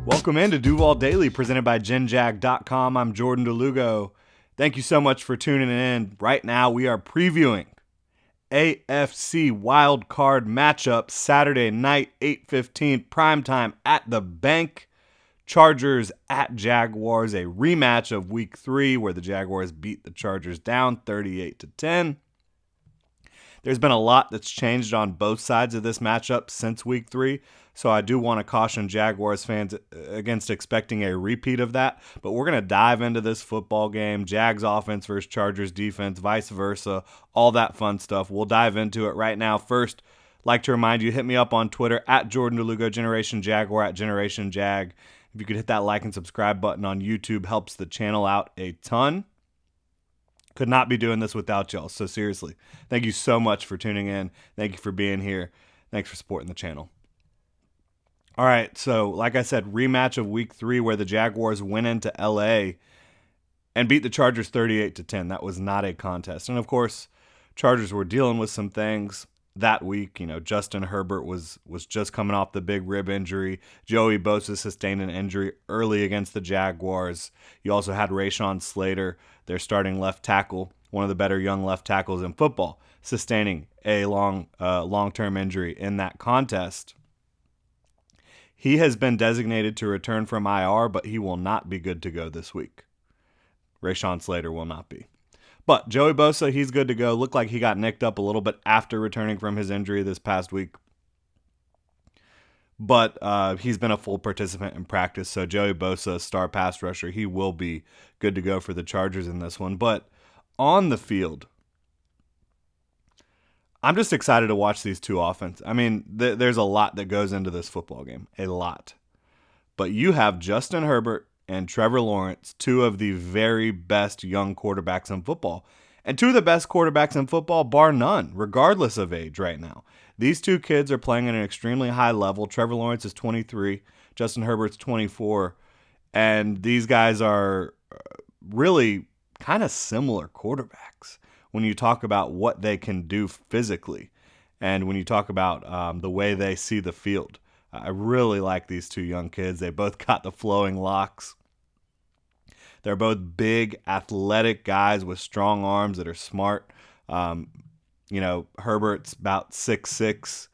Welcome into Duval Daily, presented by GenJag.com. I'm Jordan Lugo. Thank you so much for tuning in. Right now, we are previewing AFC Wild Card matchup Saturday night, 8:15 primetime at the Bank. Chargers at Jaguars, a rematch of Week 3 where the Jaguars beat the Chargers down 38-10. There's been a lot that's changed on both sides of this matchup since Week 3, so I do want to caution Jaguars fans against expecting a repeat of that. But we're going to dive into this football game, Jags offense versus Chargers defense, vice versa, all that fun stuff. We'll dive into it right now. First, like to remind you, hit me up on Twitter at Jordan DeLugo, Generation Jaguar at Generation Jag. If you could hit that like and subscribe button on YouTube, helps the channel out a ton. Could not be doing this without y'all. So seriously, thank you so much for tuning in. Thank you for being here. Thanks for supporting the channel. All right, so like I said, rematch of Week 3 where the Jaguars went into LA and beat the Chargers 38-10. That was not a contest. And of course, Chargers were dealing with some things that week. You know, Justin Herbert was just coming off the big rib injury. Joey Bosa sustained an injury early against the Jaguars. You also had Rashawn Slater, their starting left tackle, one of the better young left tackles in football, sustaining a long-term injury in that contest. He has been designated to return from IR, but he will not be good to go this week. Rashawn Slater will not be. But Joey Bosa, he's good to go. Looked like he got nicked up a little bit after returning from his injury this past week. But he's been a full participant in practice. So Joey Bosa, star pass rusher, he will be good to go for the Chargers in this one. But on the field, I'm just excited to watch these two offenses. I mean, there's a lot that goes into this football game. A lot. But you have Justin Herbert and Trevor Lawrence, two of the very best young quarterbacks in football. And two of the best quarterbacks in football, bar none, regardless of age right now. These two kids are playing at an extremely high level. Trevor Lawrence is 23. Justin Herbert's 24. And these guys are really kind of similar quarterbacks when you talk about what they can do physically and when you talk about the way they see the field. I really like these two young kids. They both got the flowing locks. They're both big, athletic guys with strong arms that are smart. Herbert's about 6'6",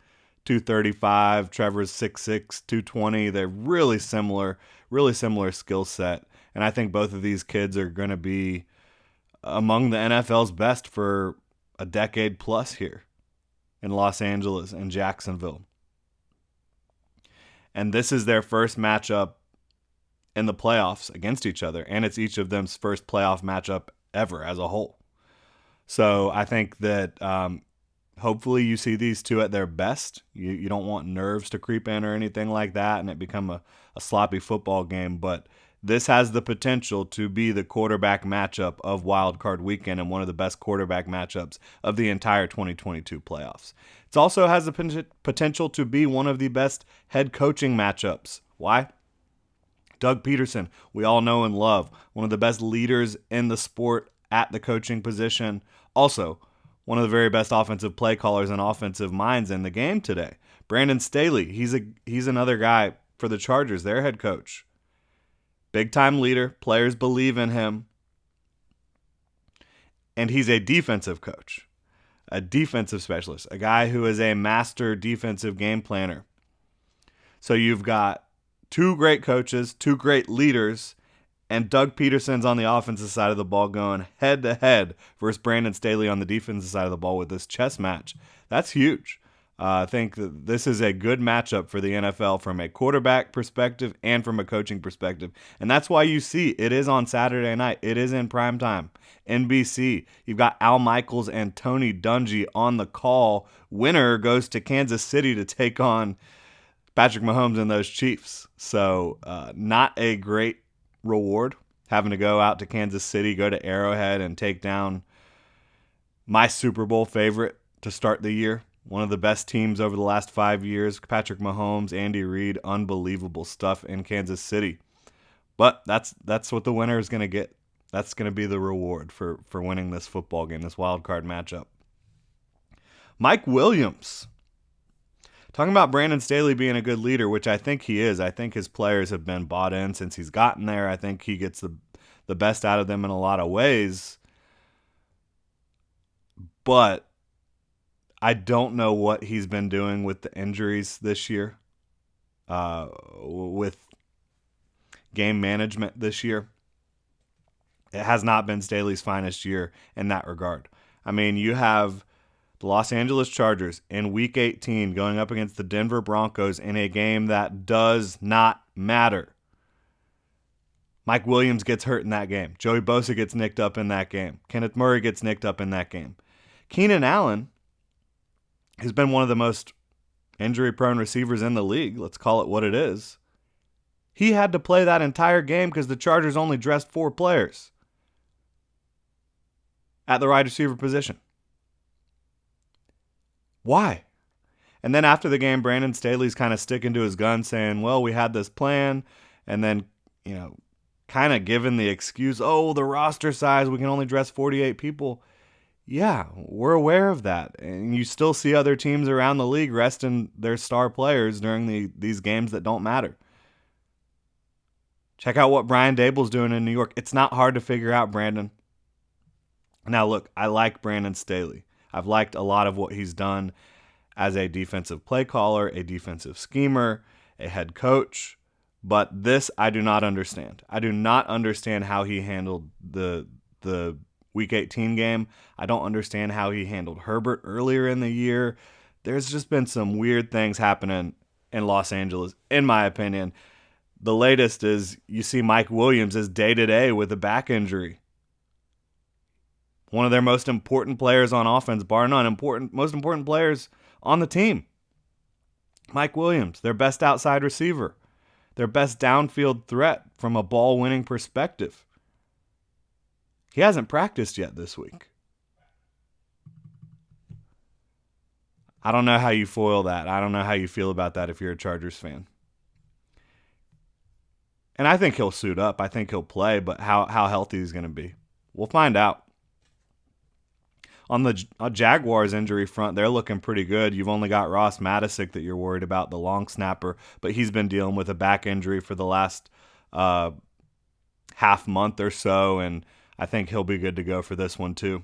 235. Trevor's 6'6", 220. They're really similar skill set. And I think both of these kids are going to be among the NFL's best for a decade plus here in Los Angeles and Jacksonville. And this is their first matchup in the playoffs against each other, and it's each of them's first playoff matchup ever as a whole. So I think that hopefully you see these two at their best. You don't want nerves to creep in or anything like that and it become a sloppy football game, but this has the potential to be the quarterback matchup of Wild Card Weekend and one of the best quarterback matchups of the entire 2022 playoffs. It also has the potential to be one of the best head coaching matchups. Why? Doug Peterson, we all know and love, one of the best leaders in the sport at the coaching position. Also, one of the very best offensive play callers and offensive minds in the game today. Brandon Staley, he's another guy for the Chargers, their head coach. Big-time leader. Players believe in him. And he's a defensive coach, a defensive specialist, a guy who is a master defensive game planner. So you've got two great coaches, two great leaders, and Doug Peterson's on the offensive side of the ball going head-to-head versus Brandon Staley on the defensive side of the ball with this chess match. That's huge. I think that this is a good matchup for the NFL from a quarterback perspective and from a coaching perspective. And that's why you see it is on Saturday night. It is in primetime. NBC. You've got Al Michaels and Tony Dungy on the call. Winner goes to Kansas City to take on Patrick Mahomes and those Chiefs. So not a great reward having to go out to Kansas City, go to Arrowhead and take down my Super Bowl favorite to start the year. One of the best teams over the last 5 years. Patrick Mahomes, Andy Reid, unbelievable stuff in Kansas City. But that's what the winner is going to get. That's going to be the reward for winning this football game, this wild card matchup. Mike Williams Talking about Brandon Staley being a good leader, which I think he is. I think his players have been bought in since he's gotten there. I think he gets the best out of them in a lot of ways. But I don't know what he's been doing with the injuries this year, with game management this year. It has not been Staley's finest year in that regard. I mean, you have the Los Angeles Chargers in Week 18 going up against the Denver Broncos in a game that does not matter. Mike Williams gets hurt in that game. Joey Bosa gets nicked up in that game. Kenneth Murray gets nicked up in that game. Keenan Allen has been one of the most injury-prone receivers in the league. Let's call it what it is. He had to play that entire game because the Chargers only dressed 4 players at the wide receiver position. Why? And then after the game, Brandon Staley's kind of sticking to his gun saying, well, we had this plan, and then, kind of given the excuse, oh, the roster size, we can only dress 48 people. Yeah, we're aware of that. And you still see other teams around the league resting their star players during these games that don't matter. Check out what Brian Daboll's doing in New York. It's not hard to figure out, Brandon. Now, look, I like Brandon Staley. I've liked a lot of what he's done as a defensive play caller, a defensive schemer, a head coach. But this I do not understand. I do not understand how he handled the Week 18 game. I don't understand how he handled Herbert earlier in the year. There's just been some weird things happening in Los Angeles, in my opinion. The latest is you see Mike Williams is day-to-day with a back injury. One of their most important players on offense, bar none, most important players on the team. Mike Williams, their best outside receiver. Their best downfield threat from a ball-winning perspective. He hasn't practiced yet this week. I don't know how you foil that. I don't know how you feel about that if you're a Chargers fan. And I think he'll suit up. I think he'll play, but how healthy he's going to be, we'll find out. On the Jaguars injury front, they're looking pretty good. You've only got Ross Matisic that you're worried about, the long snapper, but he's been dealing with a back injury for the last half month or so, and I think he'll be good to go for this one too.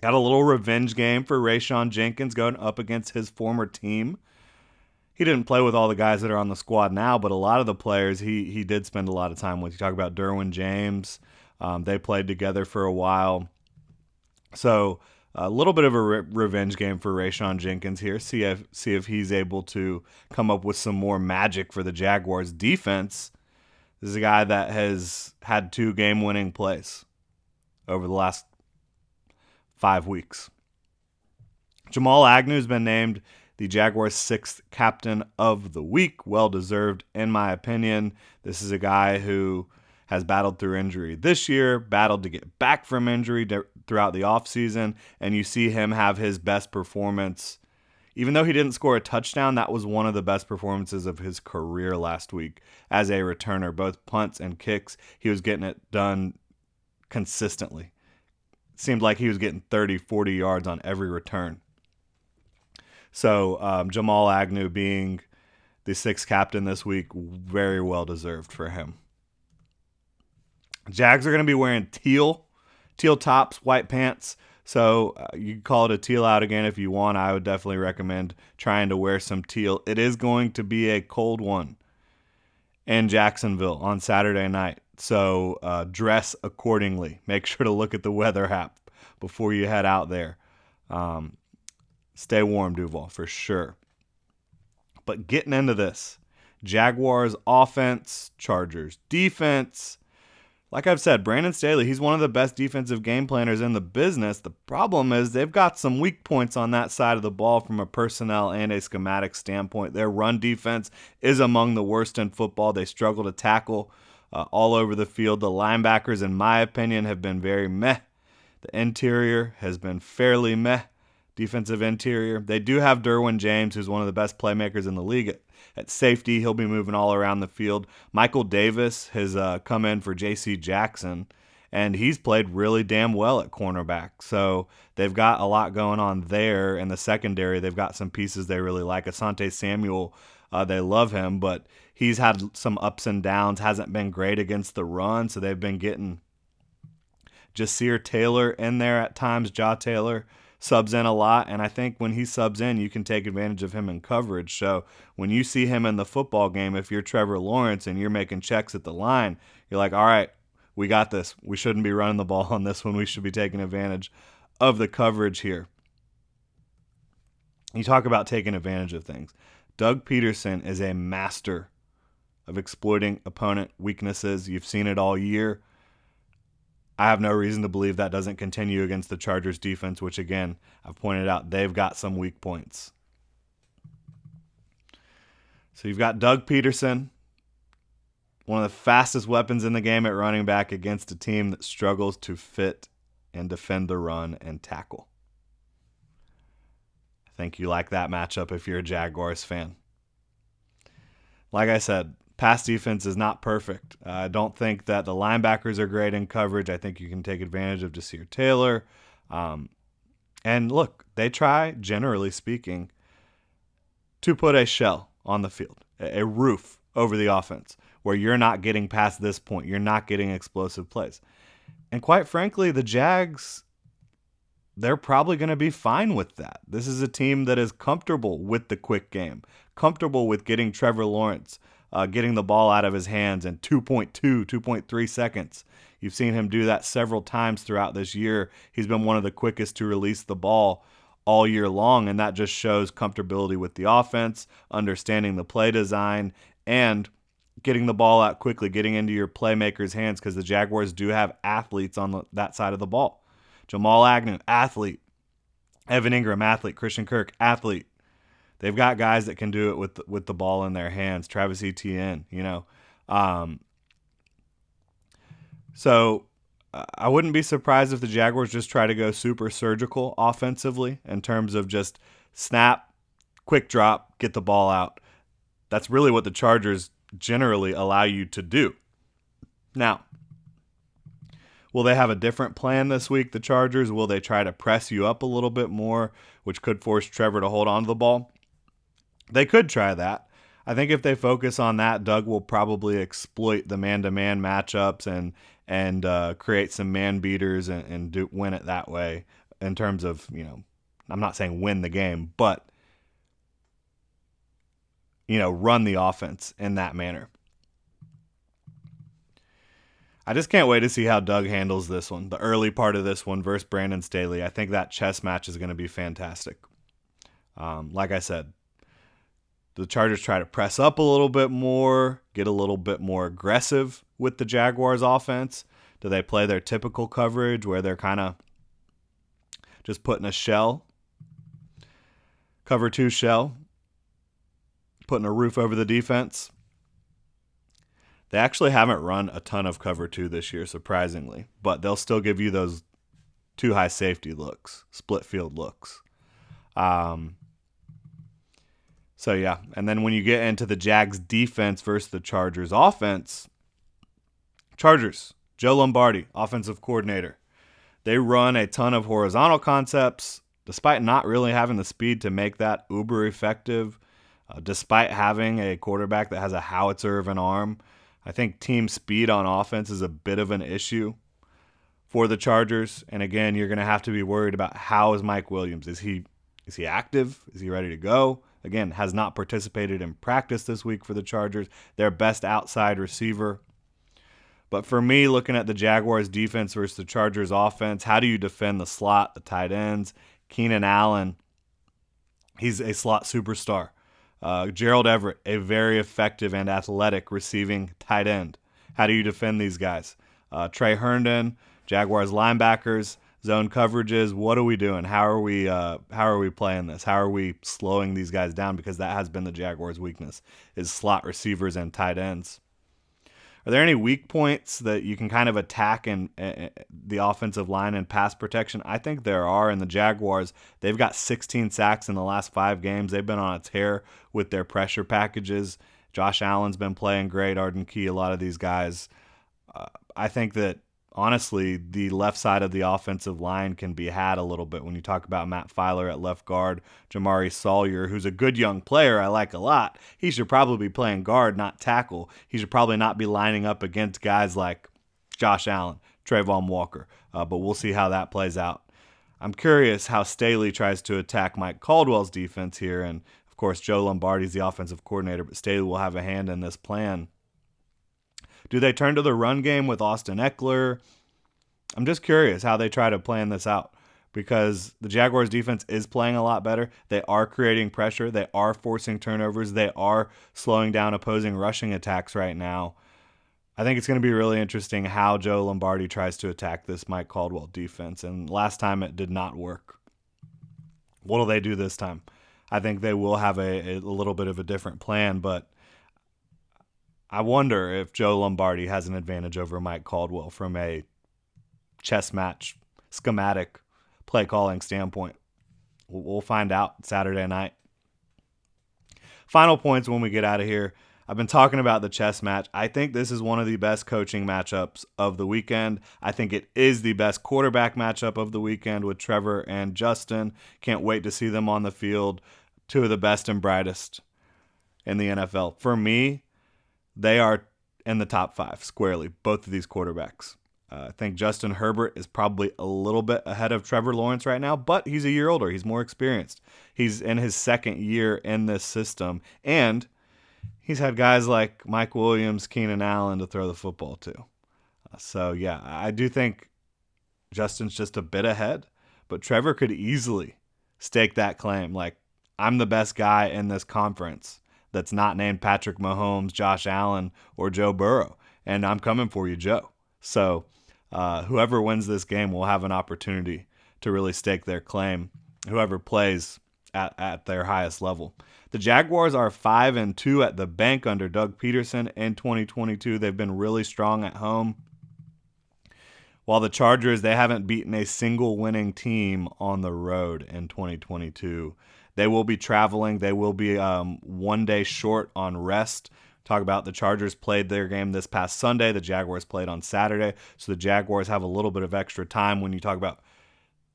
Got a little revenge game for Rayshon Jenkins going up against his former team. He didn't play with all the guys that are on the squad now, but a lot of the players he did spend a lot of time with. You talk about Derwin James. They played together for a while. So a little bit of a revenge game for Rayshon Jenkins here. See if he's able to come up with some more magic for the Jaguars defense. This is a guy that has had 2 game-winning plays over the last 5 weeks. Jamal Agnew's been named the Jaguars' 6th captain of the week. Well-deserved, in my opinion. This is a guy who has battled through injury this year, battled to get back from injury throughout the offseason, and you see him have his best performance. Even though he didn't score a touchdown, that was one of the best performances of his career last week as a returner. Both punts and kicks, he was getting it done consistently. It seemed like he was getting 30, 40 yards on every return. So Jamal Agnew being the 6th captain this week, very well deserved for him. Jags are going to be wearing teal tops, white pants. So you can call it a teal out again if you want. I would definitely recommend trying to wear some teal. It is going to be a cold one in Jacksonville on Saturday night. So dress accordingly. Make sure to look at the weather app before you head out there. Stay warm, Duval, for sure. But getting into this, Jaguars offense, Chargers defense. Like I've said, Brandon Staley, he's one of the best defensive game planners in the business. The problem is they've got some weak points on that side of the ball from a personnel and a schematic standpoint. Their run defense is among the worst in football. They struggle to tackle all over the field. The linebackers, in my opinion, have been very meh. The interior has been fairly meh. Defensive interior. They do have Derwin James, who's one of the best playmakers in the league. At safety, he'll be moving all around the field. Michael Davis has come in for J.C. Jackson, and he's played really damn well at cornerback. So they've got a lot going on there. In the secondary, they've got some pieces they really like. Asante Samuel, they love him, but he's had some ups and downs, hasn't been great against the run, so they've been getting Jasir Taylor in there at times. Ja Taylor subs in a lot, and I think when he subs in, you can take advantage of him in coverage. So when you see him in the football game, if you're Trevor Lawrence and you're making checks at the line, you're like, all right, we got this. We shouldn't be running the ball on this one. We should be taking advantage of the coverage here. You talk about taking advantage of things. Doug Peterson is a master of exploiting opponent weaknesses. You've seen it all year. I have no reason to believe that doesn't continue against the Chargers defense, which, again, I've pointed out, they've got some weak points. So you've got Doug Peterson, one of the fastest weapons in the game at running back against a team that struggles to fit and defend the run and tackle. I think you like that matchup if you're a Jaguars fan. Like I said, pass defense is not perfect. I don't think that the linebackers are great in coverage. I think you can take advantage of Jasir Taylor. And look, they try, generally speaking, to put a shell on the field, a roof over the offense where you're not getting past this point. You're not getting explosive plays. And quite frankly, the Jags, they're probably going to be fine with that. This is a team that is comfortable with the quick game, comfortable with getting Trevor Lawrence getting the ball out of his hands in 2.3 seconds. You've seen him do that several times throughout this year. He's been one of the quickest to release the ball all year long, and that just shows comfortability with the offense, understanding the play design, and getting the ball out quickly, getting into your playmakers' hands, because the Jaguars do have athletes on that side of the ball. Jamal Agnew, athlete. Evan Ingram, athlete. Christian Kirk, athlete. They've got guys that can do it with the ball in their hands. Travis Etienne, So I wouldn't be surprised if the Jaguars just try to go super surgical offensively in terms of just snap, quick drop, get the ball out. That's really what the Chargers generally allow you to do. Now, will they have a different plan this week, the Chargers? Will they try to press you up a little bit more, which could force Trevor to hold on to the ball? They could try that. I think if they focus on that, Doug will probably exploit the man-to-man matchups and create some man beaters and win it that way in terms of, I'm not saying win the game, but, run the offense in that manner. I just can't wait to see how Doug handles this one, the early part of this one versus Brandon Staley. I think that chess match is going to be fantastic. Like I said, the Chargers try to press up a little bit more, get a little bit more aggressive with the Jaguars offense. Do they play their typical coverage where they're kind of just putting a shell, cover two shell, putting a roof over the defense? They actually haven't run a ton of cover two this year, surprisingly, but they'll still give you those two high safety looks, split field looks. So, yeah, and then when you get into the Jags defense versus the Chargers offense, Chargers, Joe Lombardi, offensive coordinator. They run a ton of horizontal concepts, despite not really having the speed to make that uber effective, despite having a quarterback that has a howitzer of an arm. I think team speed on offense is a bit of an issue for the Chargers. And again, you're going to have to be worried about how is Mike Williams. Is he active? Is he ready to go? Again, has not participated in practice this week for the Chargers. Their best outside receiver. But for me, looking at the Jaguars defense versus the Chargers offense, how do you defend the slot, the tight ends? Keenan Allen, he's a slot superstar. Gerald Everett, a very effective and athletic receiving tight end. How do you defend these guys? Trey Herndon, Jaguars linebackers, zone coverages. What are we doing? How are we playing this? How are we slowing these guys down? Because that has been the Jaguars' weakness, is slot receivers and tight ends. Are there any weak points that you can kind of attack in the offensive line and pass protection? I think there are. In the Jaguars, they've got 16 sacks in the last 5 games. They've been on a tear with their pressure packages. Josh Allen's been playing great. Arden Key, a lot of these guys. I think that honestly, the left side of the offensive line can be had a little bit when you talk about Matt Filer at left guard, Jamari Sawyer, who's a good young player I like a lot. He should probably be playing guard, not tackle. He should probably not be lining up against guys like Josh Allen, Trayvon Walker, but we'll see how that plays out. I'm curious how Staley tries to attack Mike Caldwell's defense here, and of course Joe Lombardi's the offensive coordinator, but Staley will have a hand in this plan. Do they turn to the run game with Austin Eckler? I'm just curious how they try to plan this out because the Jaguars defense is playing a lot better. They are creating pressure. They are forcing turnovers. They are slowing down opposing rushing attacks right now. I think it's going to be really interesting how Joe Lombardi tries to attack this Mike Caldwell defense. And last time it did not work. What will they do this time? I think they will have a little bit of a different plan, but I wonder if Joe Lombardi has an advantage over Mike Caldwell from a chess match, schematic, play calling standpoint. We'll find out Saturday night. Final points when we get out of here. I've been talking about the chess match. I think this is one of the best coaching matchups of the weekend. I think it is the best quarterback matchup of the weekend with Trevor and Justin. Can't wait to see them on the field. Two of the best and brightest in the NFL. For me, they are in the top 5 squarely, both of these quarterbacks. I think Justin Herbert is probably a little bit ahead of Trevor Lawrence right now, but he's a year older. He's more experienced. He's in his second year in this system, and he's had guys like Mike Williams, Keenan Allen to throw the football to. So, yeah, I do think Justin's just a bit ahead, but Trevor could easily stake that claim. Like, I'm the best guy in this conference that's not named Patrick Mahomes, Josh Allen, or Joe Burrow. And I'm coming for you, Joe. So whoever wins this game will have an opportunity to really stake their claim, whoever plays at their highest level. The Jaguars are 5-2 at the bank under Doug Peterson in 2022. They've been really strong at home. While the Chargers, they haven't beaten a single winning team on the road in 2022. They will be traveling. They will be 1 day short on rest. Talk about the Chargers played their game this past Sunday. The Jaguars played on Saturday. So the Jaguars have a little bit of extra time when you talk about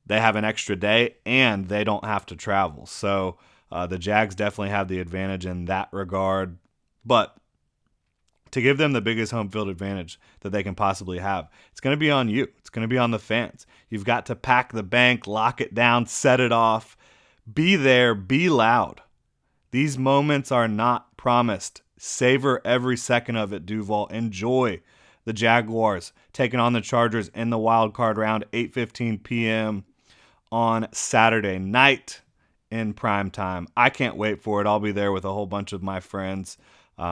they have an extra day and they don't have to travel. So the Jags definitely have the advantage in that regard. But to give them the biggest home field advantage that they can possibly have, it's going to be on you. It's going to be on the fans. You've got to pack the bank, lock it down, set it off. Be there, be loud. These moments are not promised. Savor every second of it, Duval. Enjoy the Jaguars taking on the Chargers in the Wild Card Round, 8:15 p.m. on Saturday night in prime time. I can't wait for it. I'll be there with a whole bunch of my friends,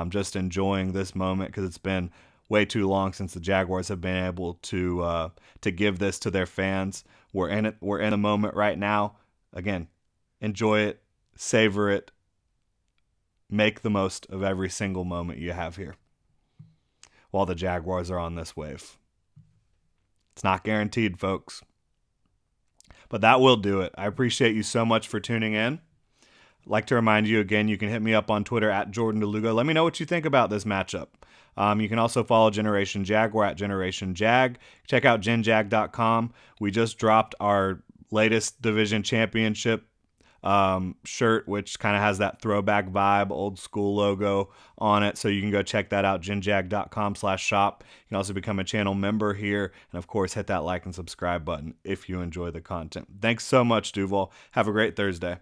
just enjoying this moment because it's been way too long since the Jaguars have been able to give this to their fans. We're in it. We're in the moment right now. Again, enjoy it, savor it, make the most of every single moment you have here while the Jaguars are on this wave. It's not guaranteed, folks. But that will do it. I appreciate you so much for tuning in. I'd like to remind you again, you can hit me up on Twitter at Jordan DeLugo. Let me know what you think about this matchup. You can also follow Generation Jaguar at Generation Jag. Check out genjag.com. We just dropped our latest division championship shirt, which kind of has that throwback vibe, old school logo on it. So you can go check that out, genjag.com/shop. You can also become a channel member here. And of course, hit that like and subscribe button if you enjoy the content. Thanks so much, Duval. Have a great Thursday.